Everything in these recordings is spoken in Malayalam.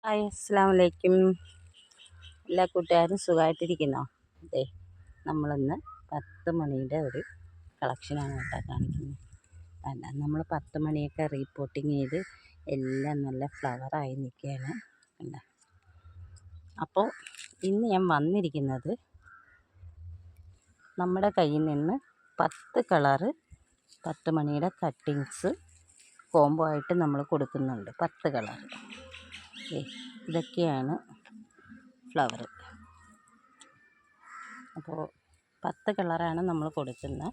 ഹായ് അസ്സലാമലൈക്കും. എല്ലാ കൂട്ടുകാരും സുഖമായിട്ടിരിക്കുന്നോ? അതെ, നമ്മളിന്ന് 10 മണിയുടെ ഒരു കളക്ഷനാണ് കേട്ടോ കാണിക്കുന്നത്. അല്ല, നമ്മൾ 10 മണിയൊക്കെ റീപ്പോർട്ടിങ് ചെയ്ത് എല്ലാം നല്ല ഫ്ലവറായി നിൽക്കുകയാണ്. കണ്ട. അപ്പോൾ ഇന്ന് ഞാൻ വന്നിരിക്കുന്നത് നമ്മുടെ കയ്യിൽ നിന്ന് 10 കളറ് 10 മണിയുടെ കട്ടിങ്സ് കോംബോ ആയിട്ട് നമ്മൾ കൊടുക്കുന്നുണ്ട്. 10 കളറ്. ഇതൊക്കെയാണ് ഫ്ലവർ. അപ്പോൾ 10 കളറാണ് നമ്മൾ കൊടുക്കുന്ന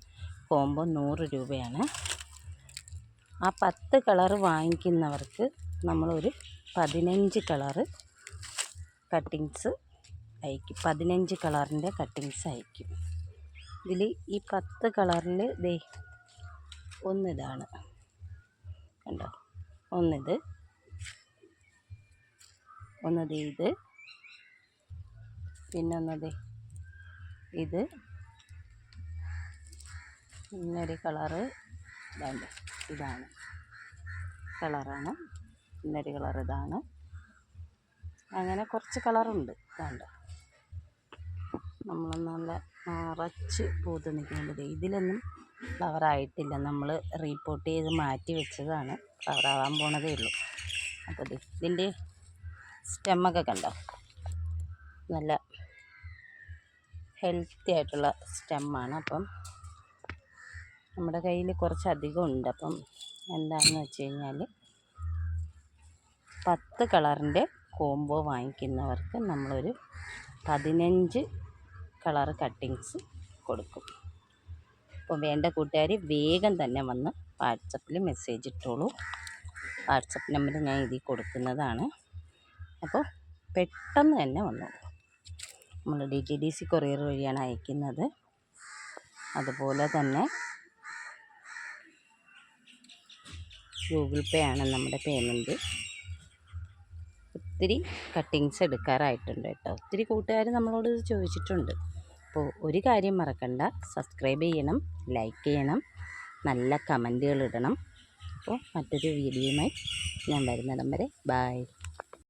കോംബോ. 100 രൂപയാണ്. ആ 10 കളറ് വാങ്ങിക്കുന്നവർക്ക് നമ്മളൊരു 15 കളറ് കട്ടിങ്സ് അയക്കും. 15 കളറിൻ്റെ കട്ടിങ്സ് അയക്കും. ഇതിൽ ഈ 10 കളറിൽ ഒന്നിതാണ് കണ്ടോ, ഒന്നത് ഇത്, പിന്നെ ഇത്, ഇന്നൊരു കളറ് ഇതാണ് കളറാണ്. ഇന്നൊരു കളർ ഇതാണ്. അങ്ങനെ കുറച്ച് കളറുണ്ട്. വേണ്ട, നമ്മൾ നല്ല നിറച്ച് പൂത്ത് നിൽക്കുന്നത്. ഇതിലൊന്നും ഫ്ലവറായിട്ടില്ല. നമ്മൾ റീപ്പോർട്ട് ചെയ്ത് മാറ്റി വെച്ചതാണ്. ഫ്ലവറാവാൻ പോണതേ ഉള്ളൂ. അപ്പോൾ ഇതിൻ്റെ സ്റ്റെമ്മൊക്കെ കണ്ടോ, നല്ല ഹെൽത്തി ആയിട്ടുള്ള സ്റ്റെമ്മാണ്. അപ്പം നമ്മുടെ കയ്യിൽ കുറച്ചധികം ഉണ്ട്. അപ്പം എന്താണെന്ന് വെച്ച് കഴിഞ്ഞാൽ 10 കളറിൻ്റെ കോംബോ വാങ്ങിക്കുന്നവർക്ക് നമ്മളൊരു 15 കളർ കട്ടിങ്സ് കൊടുക്കും. അപ്പോൾ വേണ്ട കൂട്ടുകാർ വേഗം തന്നെ വന്ന് വാട്സപ്പിൽ മെസ്സേജ് ഇട്ടോളൂ. വാട്സപ്പ് നമ്പർ ഞാൻ ഇതിൽ കൊടുക്കുന്നതാണ്. അപ്പോൾ പെട്ടെന്ന് തന്നെ വന്നോളൂ. നമ്മൾ DTDC കൊറിയർ വഴിയാണ് അയക്കുന്നത്. അതുപോലെ തന്നെ ഗൂഗിൾ പേ ആണ് നമ്മുടെ പേയ്മെൻറ്റ്. ഒത്തിരി കട്ടിങ്സ് എടുക്കാറായിട്ടുണ്ട് കേട്ടോ. ഒത്തിരി കൂട്ടുകാർ നമ്മളോട് ചോദിച്ചിട്ടുണ്ട്. അപ്പോൾ ഒരു കാര്യം മറക്കണ്ട, സബ്സ്ക്രൈബ് ചെയ്യണം, ലൈക്ക് ചെയ്യണം, നല്ല കമൻറ്റുകൾ ഇടണം. അപ്പോൾ മറ്റൊരു വീഡിയോയുമായി ഞാൻ വരുന്നിടം വരെ ബായ്.